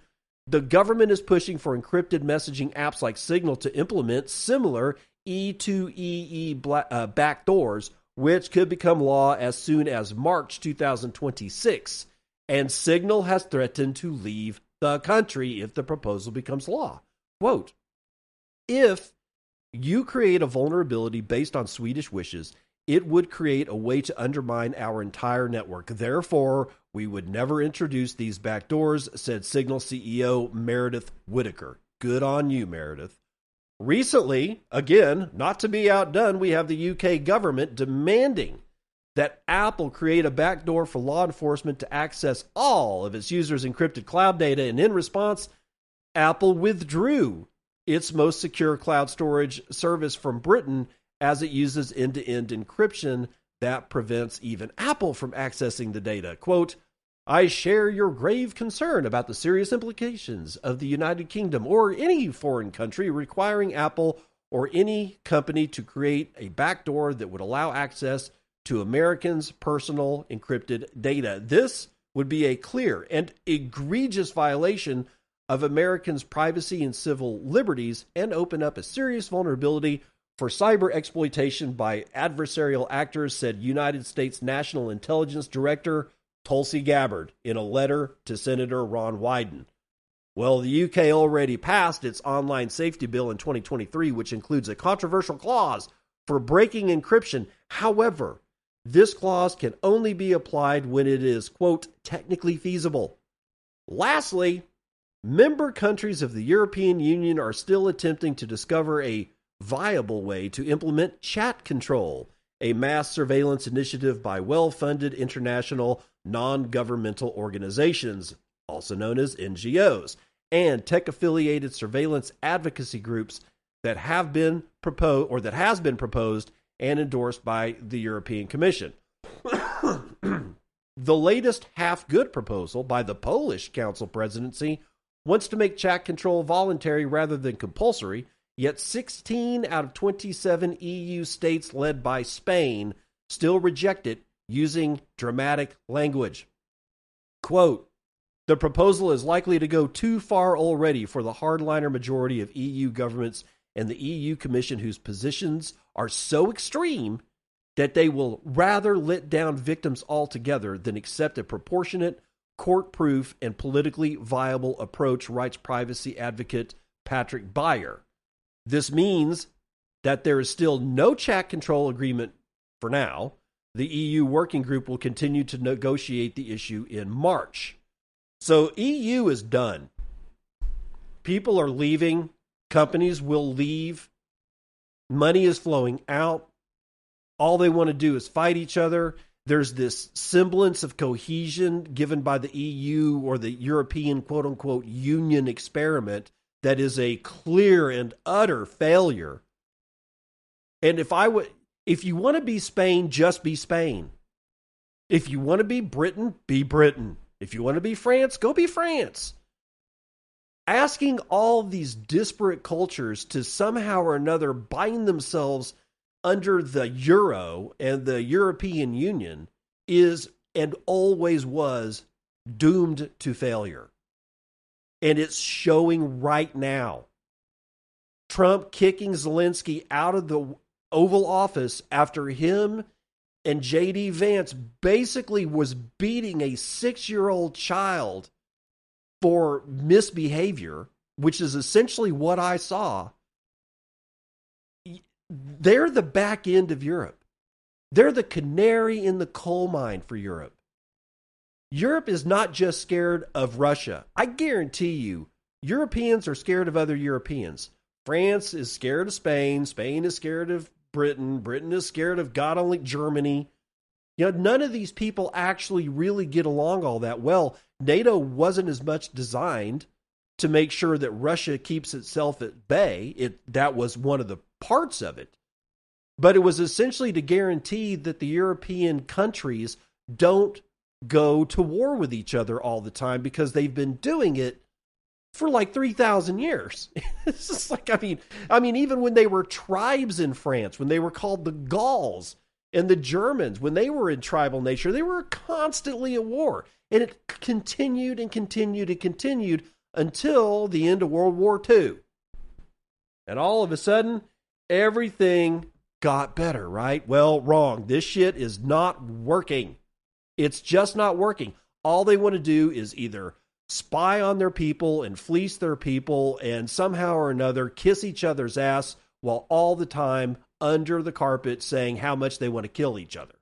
the government is pushing for encrypted messaging apps like Signal to implement similar E2EE backdoors, which could become law as soon as March 2026. And Signal has threatened to leave the country if the proposal becomes law. Quote, if you create a vulnerability based on Swedish wishes, it would create a way to undermine our entire network. Therefore, we would never introduce these backdoors, said Signal CEO Meredith Whitaker. Good on you, Meredith. Recently, again, not to be outdone, we have the UK government demanding that Apple create a backdoor for law enforcement to access all of its users' encrypted cloud data, and in response, Apple withdrew its most secure cloud storage service from Britain as it uses end-to-end encryption that prevents even Apple from accessing the data. Quote, I share your grave concern about the serious implications of the United Kingdom or any foreign country requiring Apple or any company to create a backdoor that would allow access to Americans' personal encrypted data. This would be a clear and egregious violation of Americans' privacy and civil liberties and open up a serious vulnerability for cyber exploitation by adversarial actors, said United States National Intelligence Director Tulsi Gabbard in a letter to Senator Ron Wyden. Well, the UK already passed its online safety bill in 2023, which includes a controversial clause for breaking encryption. However, this clause can only be applied when it is, quote, technically feasible. Lastly, member countries of the European Union are still attempting to discover a viable way to implement chat control, a mass surveillance initiative by well-funded international non-governmental organizations, also known as NGOs, and tech-affiliated surveillance advocacy groups that have been proposed or that has been proposed and endorsed by the European Commission. The latest half-good proposal by the Polish Council presidency wants to make chat control voluntary rather than compulsory, yet 16 out of 27 EU states led by Spain still reject it using dramatic language. Quote, the proposal is likely to go too far already for the hardliner majority of EU governments and the EU Commission, whose positions are so extreme that they will rather let down victims altogether than accept a proportionate, court-proof, and politically viable approach, writes privacy advocate Patrick Beyer. This means that there is still no chat control agreement for now. The EU working group will continue to negotiate the issue in March. So EU is done. People are leaving. Companies will leave. Money is flowing out. All they want to do is fight each other. There's this semblance of cohesion given by the EU or the European quote-unquote union experiment that is a clear and utter failure. And if you want to be Spain, just be Spain. If you want to be Britain, be Britain. If you want to be France, go be France. Asking all these disparate cultures to somehow or another bind themselves under the euro and the European Union is and always was doomed to failure. And it's showing right now. Trump kicking Zelensky out of the Oval Office after him and J.D. Vance basically was beating a 6-year-old child for misbehavior, which is essentially what I saw. They're the back end of Europe. They're the canary in the coal mine for Europe. Europe is not just scared of Russia. I guarantee you, Europeans are scared of other Europeans. France is scared of Spain. Spain is scared of Britain. Britain is scared of God only Germany. You know, none of these people actually really get along all that well. NATO wasn't as much designed to make sure that Russia keeps itself at bay. That was one of the parts of it. But it was essentially to guarantee that the European countries don't go to war with each other all the time, because they've been doing it for like 3,000 years. It's just like, I mean, even when they were tribes in France, when they were called the Gauls, and the Germans, when they were in tribal nature, they were constantly at war. And it continued and continued and continued until the end of World War II. And all of a sudden, everything got better, right? Well, wrong. This shit is not working. It's just not working. All they want to do is either spy on their people and fleece their people and somehow or another kiss each other's ass, while all the time under the carpet saying how much they want to kill each other.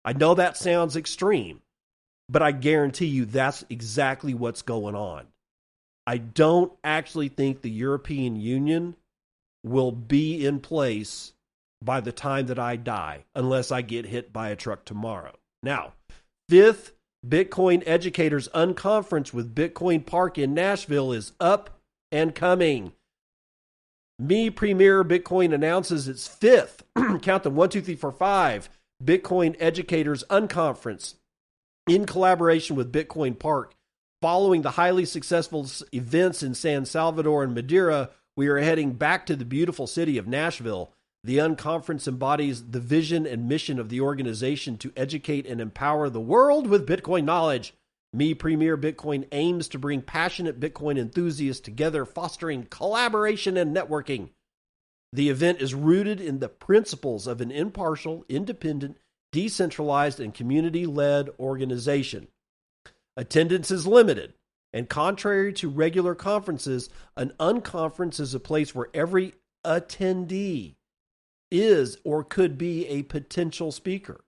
I know that sounds extreme, but I guarantee you that's exactly what's going on. I don't actually think the European Union will be in place by the time that I die, unless I get hit by a truck tomorrow. Now, 5th Bitcoin Educators Unconference with Bitcoin Park in Nashville is up and coming. Me Premier Bitcoin announces its 5th, count them 1, 2, 3, 4, 5, Bitcoin Educators Unconference in collaboration with Bitcoin Park. Following the highly successful events in San Salvador and Madeira, we are heading back to the beautiful city of Nashville. The Unconference embodies the vision and mission of the organization to educate and empower the world with Bitcoin knowledge. Me Premier Bitcoin aims to bring passionate Bitcoin enthusiasts together, fostering collaboration and networking. The event is rooted in the principles of an impartial, independent, decentralized, and community-led organization. Attendance is limited, and contrary to regular conferences, an unconference is a place where every attendee is or could be a potential speaker.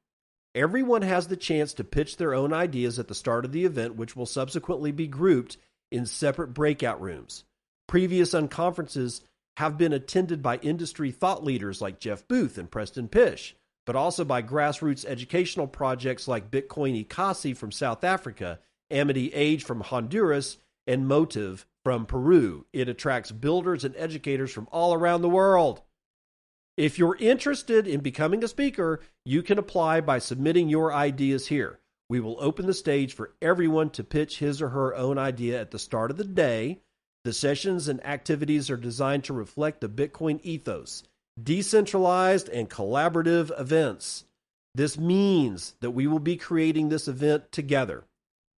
Everyone has the chance to pitch their own ideas at the start of the event, which will subsequently be grouped in separate breakout rooms. Previous unconferences have been attended by industry thought leaders like Jeff Booth and Preston Pish, but also by grassroots educational projects like Bitcoin Ikasi from South Africa, Amity Age from Honduras, and Motive from Peru. It attracts builders and educators from all around the world. If you're interested in becoming a speaker, you can apply by submitting your ideas here. We will open the stage for everyone to pitch his or her own idea at the start of the day. The sessions and activities are designed to reflect the Bitcoin ethos, decentralized and collaborative events. This means that we will be creating this event together.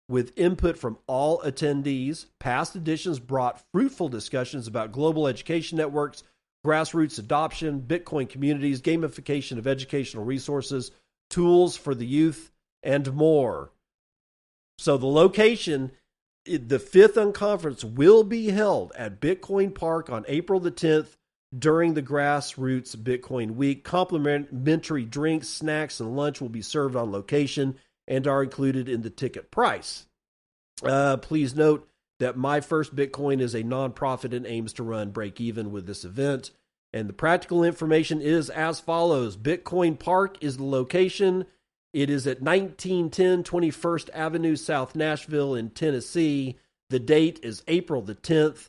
With input from all attendees, past editions brought fruitful discussions about global education networks, grassroots adoption, Bitcoin communities, gamification of educational resources, tools for the youth, and more. So the location, the 5th Unconference will be held at Bitcoin Park on April the 10th during the Grassroots Bitcoin Week. Complimentary drinks, snacks, and lunch will be served on location and are included in the ticket price. Please note that My First Bitcoin is a nonprofit and aims to run break even with this event. And the practical information is as follows. Bitcoin Park is the location. It is at 1910 21st Avenue, South Nashville in Tennessee. The date is April the 10th,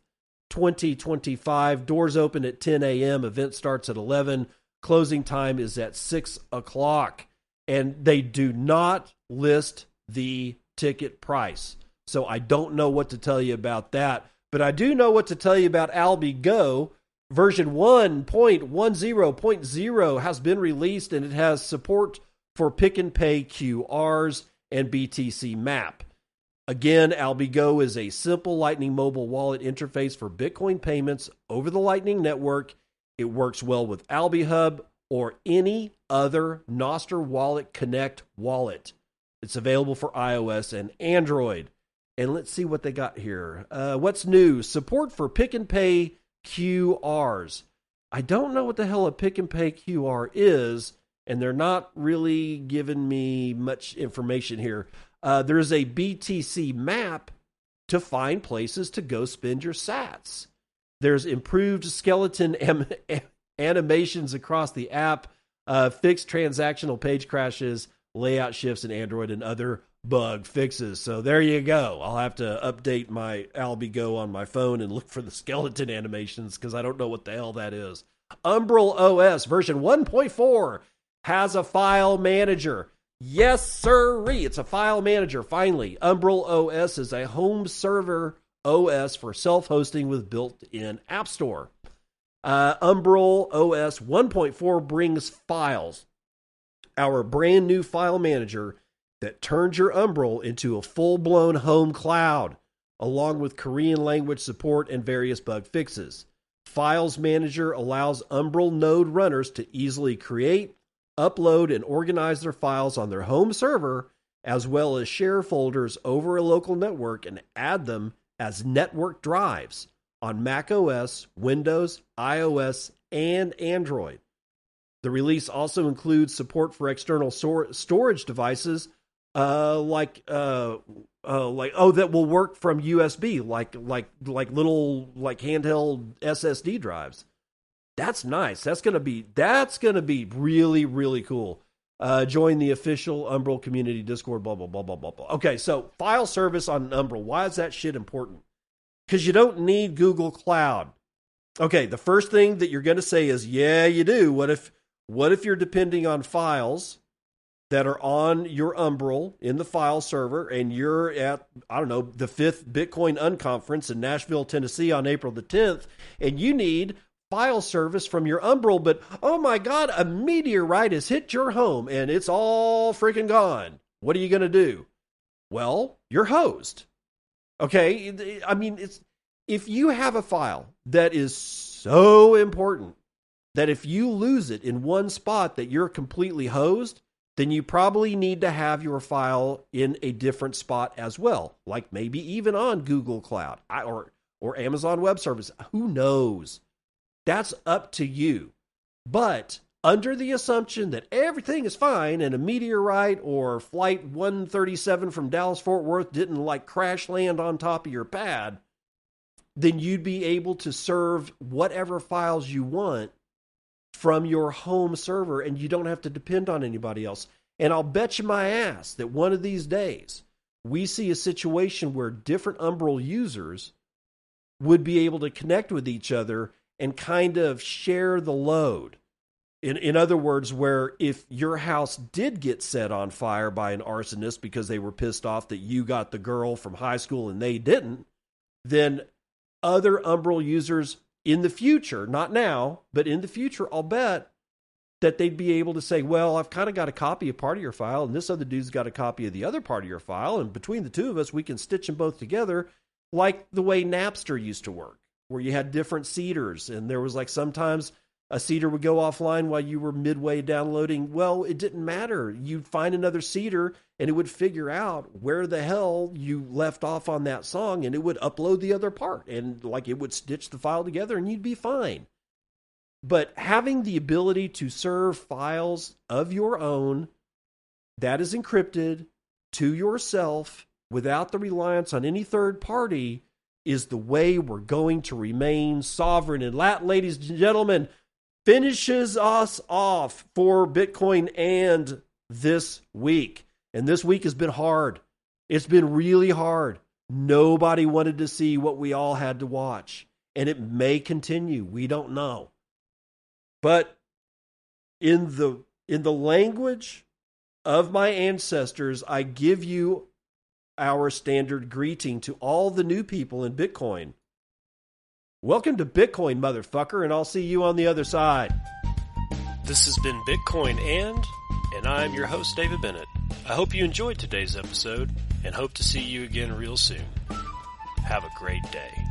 2025. Doors open at 10 a.m. Event starts at 11. Closing time is at 6 o'clock. And they do not list the ticket price. So I don't know what to tell you about that. But I do know what to tell you about AlbiGo. Version 1.10.0 has been released, and it has support for pick and pay QRs and BTC Map. Again, AlbiGo is a simple Lightning mobile wallet interface for Bitcoin payments over the Lightning Network. It works well with AlbiHub or any other Nostr Wallet Connect wallet. It's available for iOS and Android. And let's see what they got here. What's new? Support for pick and pay QRs. I don't know what the hell a pick and pay QR is, and they're not really giving me much information here. There's a BTC map to find places to go spend your sats. There's improved skeleton animations across the app, fixed transactional page crashes, layout shifts in Android, and other bug fixes. So there you go. I'll have to update my Albigo on my phone and look for the skeleton animations because I don't know what the hell that is. Umbrel OS version 1.4 has a file manager. Yes, sirree. It's a file manager, finally. Umbrel OS is a home server OS for self-hosting with built-in App Store. Umbrel OS 1.4 brings Files, our brand new file manager that turns your Umbrel into a full-blown home cloud, along with Korean language support and various bug fixes. Files Manager allows Umbrel node runners to easily create, upload, and organize their files on their home server, as well as share folders over a local network and add them as network drives on Mac OS, Windows, iOS, and Android. The release also includes support for external storage devices that will work from USB, like little handheld SSD drives. That's nice. That's gonna be really, really cool. Join the official Umbrel community Discord. Blah blah blah blah blah blah. Okay, so file service on Umbrel. Why is that shit important? Because you don't need Google Cloud. Okay, the first thing that you're gonna say is, yeah, you do. What if you're depending on files that are on your Umbrel in the file server, and you're at, I don't know, the 5th Bitcoin Unconference in Nashville, Tennessee on April the 10th, and you need file service from your Umbrel, but oh my God, a meteorite has hit your home and it's all freaking gone. What are you going to do? Well, you're hosed. Okay, I mean, if you have a file that is so important that if you lose it in one spot that you're completely hosed, then you probably need to have your file in a different spot as well, like maybe even on Google Cloud or Amazon Web Service. Who knows? That's up to you. But under the assumption that everything is fine and a meteorite or flight 137 from Dallas-Fort Worth didn't crash land on top of your pad, then you'd be able to serve whatever files you want from your home server, and you don't have to depend on anybody else. And I'll bet you my ass that one of these days we see a situation where different Umbrel users would be able to connect with each other and kind of share the load. In other words, where if your house did get set on fire by an arsonist because they were pissed off that you got the girl from high school and they didn't, then other Umbrel users in the future, not now, but in the future, I'll bet that they'd be able to say, well, I've kind of got a copy of part of your file, and this other dude's got a copy of the other part of your file, and between the two of us, we can stitch them both together like the way Napster used to work, where you had different seeders, and there was sometimes a seeder would go offline while you were midway downloading. Well, it didn't matter. You'd find another seeder, and it would figure out where the hell you left off on that song, and it would upload the other part, and it would stitch the file together, and you'd be fine. But having the ability to serve files of your own that is encrypted to yourself without the reliance on any third party is the way we're going to remain sovereign. And that, ladies and gentlemen, finishes us off for Bitcoin and this week. And this week has been hard. It's been really hard. Nobody wanted to see what we all had to watch. And it may continue. We don't know. But in the language of my ancestors, I give you our standard greeting to all the new people in Bitcoin. Welcome to Bitcoin, motherfucker, and I'll see you on the other side. This has been Bitcoin and I'm your host, David Bennett. I hope you enjoyed today's episode and hope to see you again real soon. Have a great day.